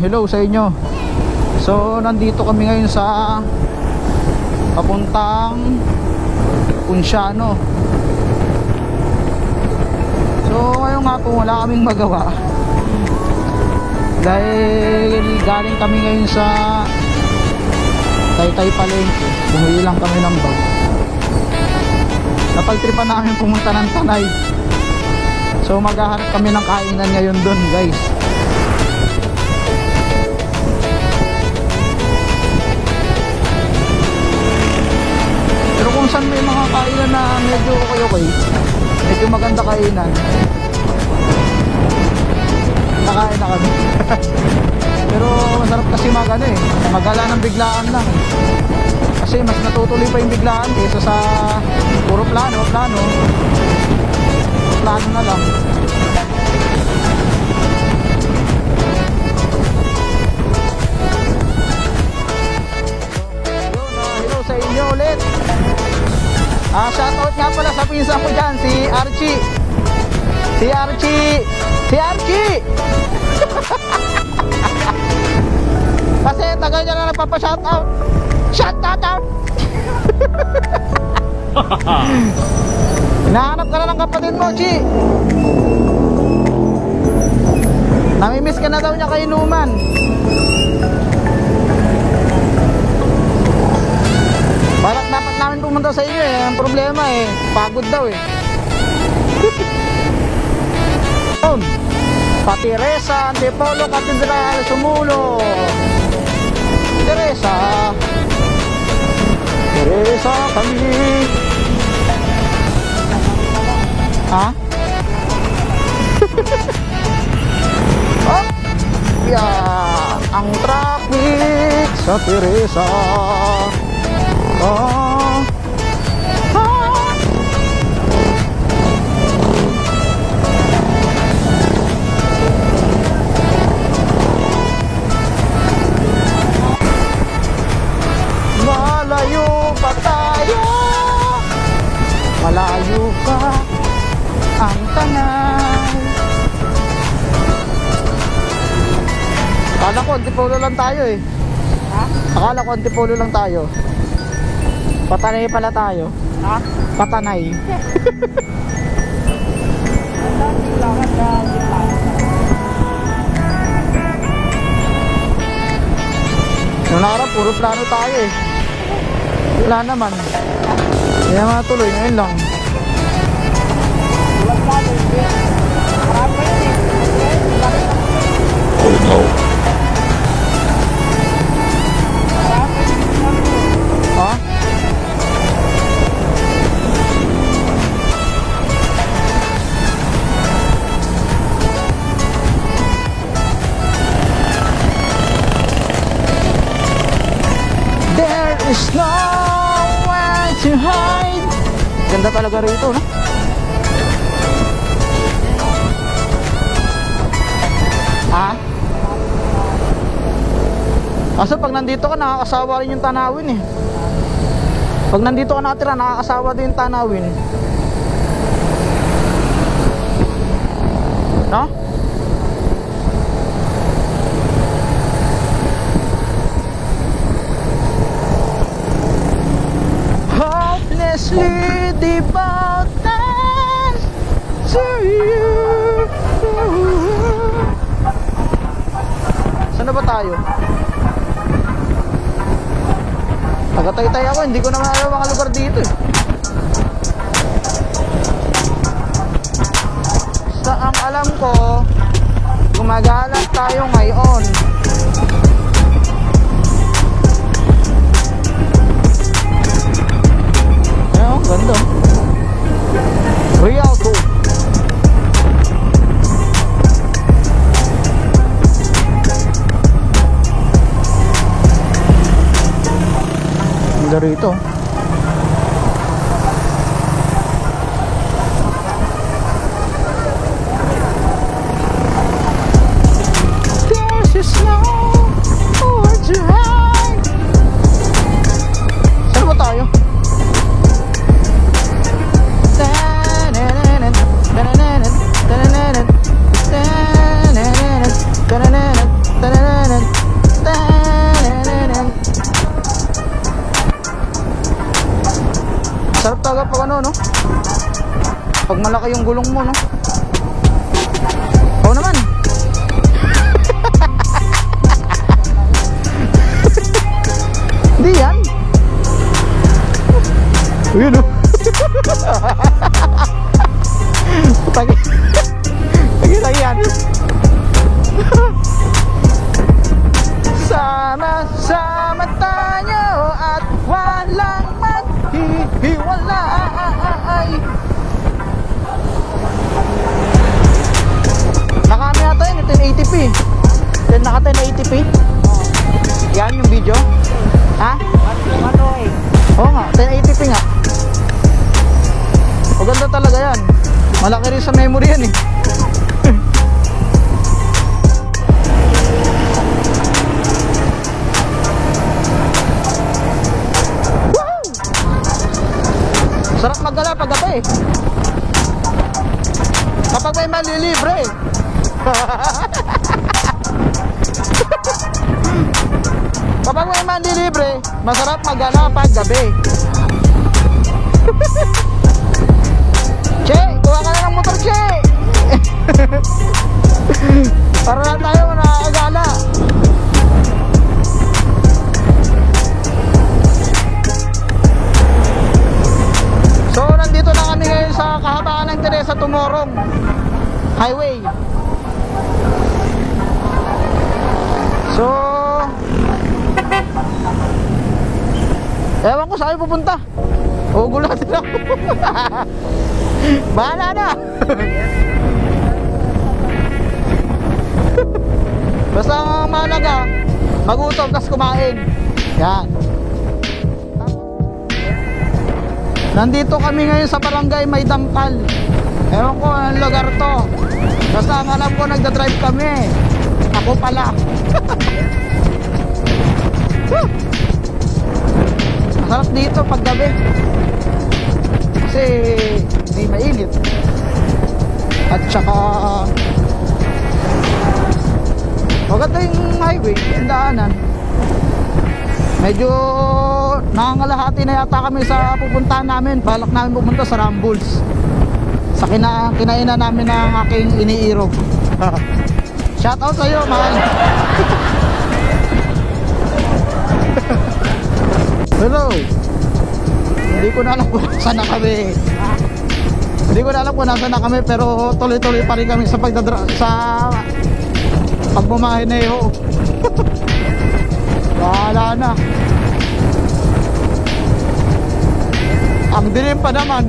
hello sa inyo. So nandito kami ngayon sa papuntang Punciano. So ngayon nga po wala kaming magawa dahil galing kami ngayon sa Taytay Palengke. Bumili lang kami ng bag. Napagtripan namin pumunta ng Tanay. So maghahanap kami ng kainan ngayon doon, guys. Pero kung saan may mga kainan na medyo okay, medyo maganda kainan, nakain na kami. Pero masarap kasi magala ng biglaan lang. Kasi mas natutuloy pa yung biglaan kaysa sa puro plano na lang. Hello sa inyo ulit. Shoutout nga pala sa pinsan ko dyan, si Archie. Kasi tagal niya na nagpapa-shoutout. Shoutout. Hinahanap ka na ng kapatid mo, Chi. Namimiss ka na daw niya kay Numan. Balak dapat namin pumunta sa inyo eh. Ang problema eh, pagod daw eh. Patiresa, Antipolo, Catedral, Sumulo. Teresa kami. Ha? Oh, yeah, ang traffic sa Teresa. Oh, malayo pa tayo, malayo pa ang Tanay. Akala ko Antipolo lang tayo eh. Ha? Akala ko Antipolo lang tayo. Patanay pala tayo. Ha? Patanay. Noong nakaraan puro plano tayo eh. Wala naman. Kaya matuloy ngayon lang. Oh no. Ha? There is nowhere to hide. Ganda talaga rito, no? Ha? Kasi pag nandito ka, nakakasawa rin yung tanawin eh. Pag nandito ka natira, nakakasawa din yung tanawin. No? Hopelessly devoted to you. Saan na ba tayo? Taga-Taytay ako, hindi ko naman alam mga lugar dito eh. Sa ang alam ko, gumagalat tayo ngayon. Ayun, ganda. Real cool. Ganda rito. Saan ba tayo? talaga pag ano, no? Pag malaki yung gulong mo, no? Oo naman. Hindi yan. Ayun, no? Lagi yan. Sama-sama tayo at walang maghihiwalay. Nakami yata yun, 1080p. Naka 1080p. Yan yung video. Ha? Oo nga, 1080p nga. Maganda talaga yan. Malaki rin sa memory yan eh. Sarap maggala pag gabi. Kapag may malilibre. Kapag may malilibre, masarap maggala pag gabi. Che, kuha ka na ng motor, Che. Para lang tayo nakakagala. So, nandito na kami ngayon sa kahabaan ng Teresa Tumorong Highway. So, ewan ko saan pupunta. Gulatin ako. Bahala na. Basta ang mahalaga, magutom tas kumain. Yan. Nandito kami ngayon sa barangay May Dampal. Ewan ko anong lugar to. Basta ang alam ko nagdadrive kami. Ako pala. Masarap dito pag gabi. Kasi hindi mainit. At saka maganda yung highway, yung daanan. Medyo nangangalahati na yata kami sa pupuntahan namin. Balak namin pupunta sa Rambles, sa kinainan namin ng aking iniirog. Shout out sa'yo, mahal. Hello. Hindi ko na alam kung nasaan na kami. Hindi ko na alam kung nasaan na kami, pero tuloy-tuloy pa rin kami sa pagbumahineho. Bahala na. Ang dilim pa naman.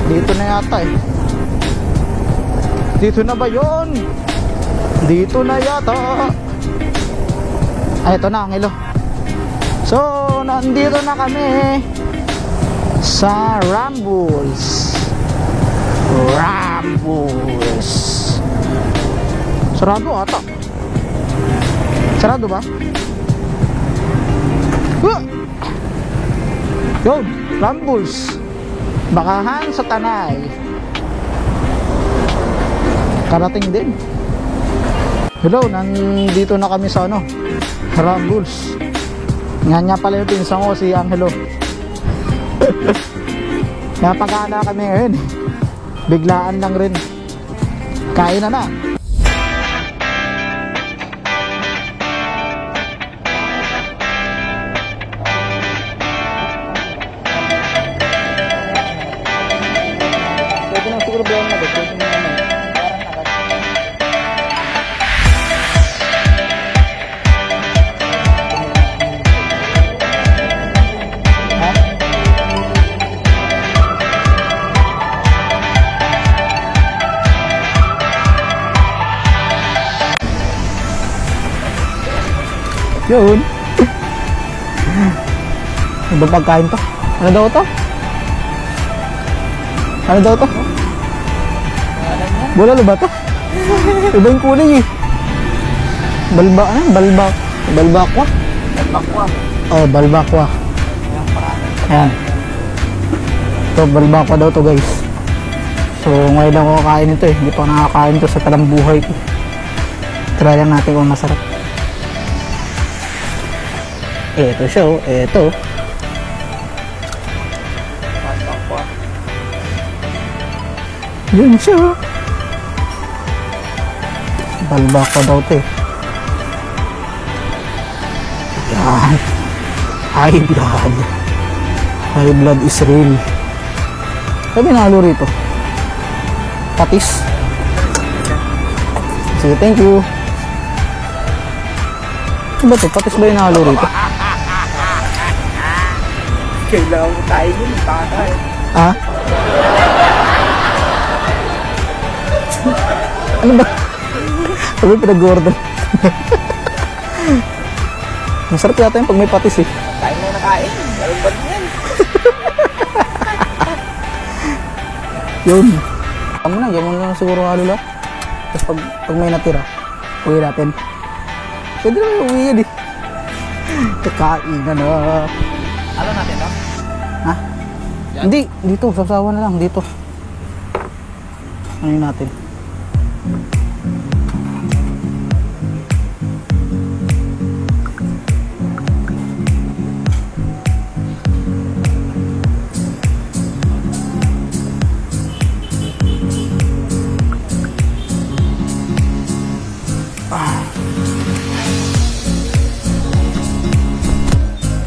Dito na yata eh. Dito na ba yun? Dito na yata. Ay, ito na ang ilo. So, nandito na kami sa Rambles. Rambles. Sarado ata. Sarado ba? Yun, Rambles. Bakahan sa Tanay. Karating din. Hello, nandito na kami sa Rambles. Nga pala yung pinsan ko, si Angelo. Napagana kami ngayon. Biglaan lang rin. Kain na. Yun. Ano ba pagkain to? Ano daw to? Ano daw to? Bulalo ba to? Iba yung kulay eh. Balbakwa? Oh, balbakwa. Ayan. Ito, balbakwa daw to guys. So, ngayon lang ako kakain ito eh. Hindi pa ako nakakain ito sa talang buhay ko. Try lang natin kung masarap. Ito siya oh. Ito. Yun siya oh. Balbakwa daw ito eh. Yan. High blood. High blood is real. Sabi nalo rito. Patis. Sige, thank you. Ano ba ito? Patis ba yung nalo rito? Kailangan mo tayo yun, tatay. Ha? Ano ba? Sabi pinag-order. Masarap yata yung pag may patis eh. Tayo mo nakain. Ganun ba yan? Yun. Tama na, gamon lang siguro halo lahat. Tapos pag may natira, uwi natin. Pwede naman uwi yan eh. Kakain na na. Ano natin no? Ha? Hindi, dito. Sasawa na lang, dito. Ano yun natin?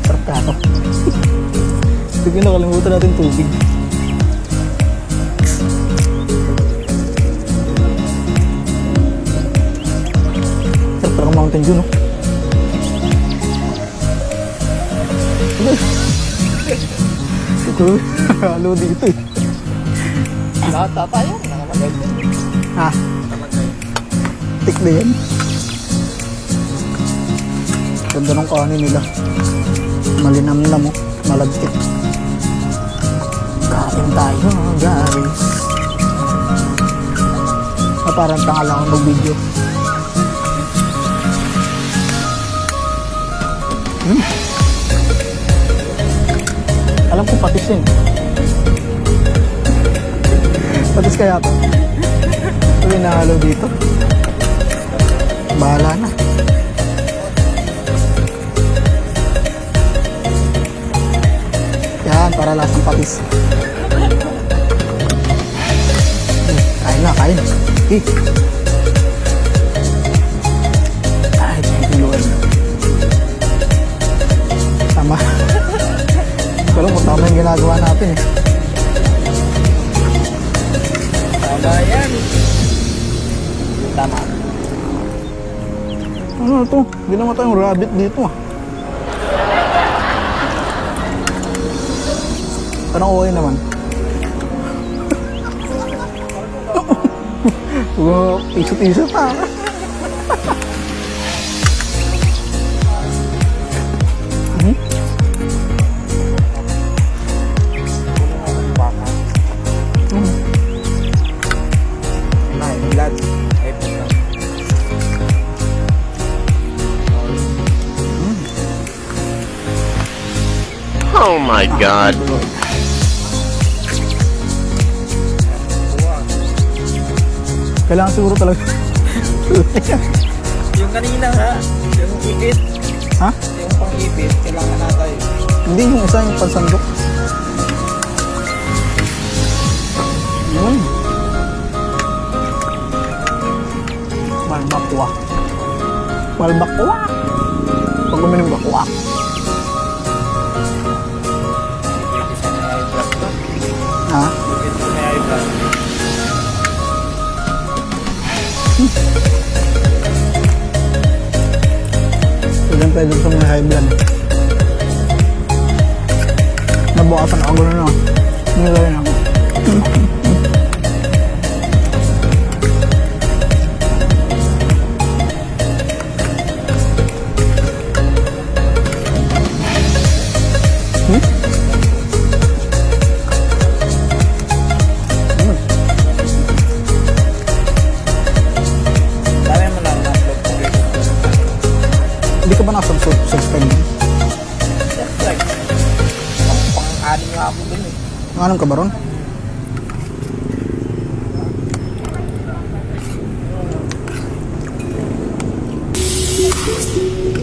Sarap ka ako. Sige, nakalimutan natin tubig. Sarap talaga Mountain Dew, no? Ito, halo dito eh. Lahat tayo. Nakamagay. Ha? Tik na yan. Ganda ng kanin nila. Malinamnam mo. Malagkit. Kain tayo guys. Parang tanga lang akong mag-video. Alam ko patis yun. Patis kaya to. Ito yung nahalo dito. Bahala na. Yan, para lasang patis. Kain na, kain. Eh. Ay, thank you Lord. Tama. Pero kung tama yung ginagawa natin eh. Tama yan. Tama. Ano ito? Hindi naman tayong rabbit dito ah. Parang okay naman. Tiso-tiso pa. Oh my God. Kailangan siguro talaga. Yung kanina ha, yung ipit. Ha? Yung pang-ipit, kailangan natin. Hindi, yung isa yung pansandok. Yun. Balbakwa. Balbakwa. Pag uminom bakwa. Ha? Ito na yung vlog. Pwede sa mga high blood. Nabukasan ako gano'n na. Nilagay na ako. Anong ka ba ron?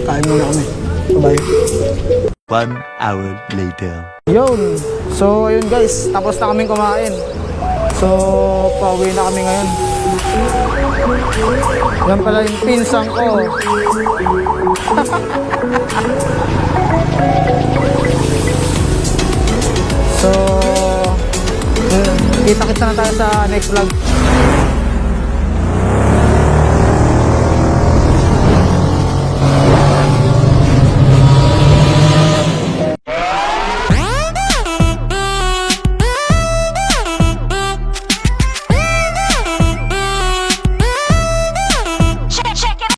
Kain muna kami. Bye-bye. 1 hour later. Yun. So, ayun guys. Tapos na kaming kumain. So, pauwi na kami ngayon. Yan pala yung pinsang ko. So, kita-kita na tayo sa next vlog.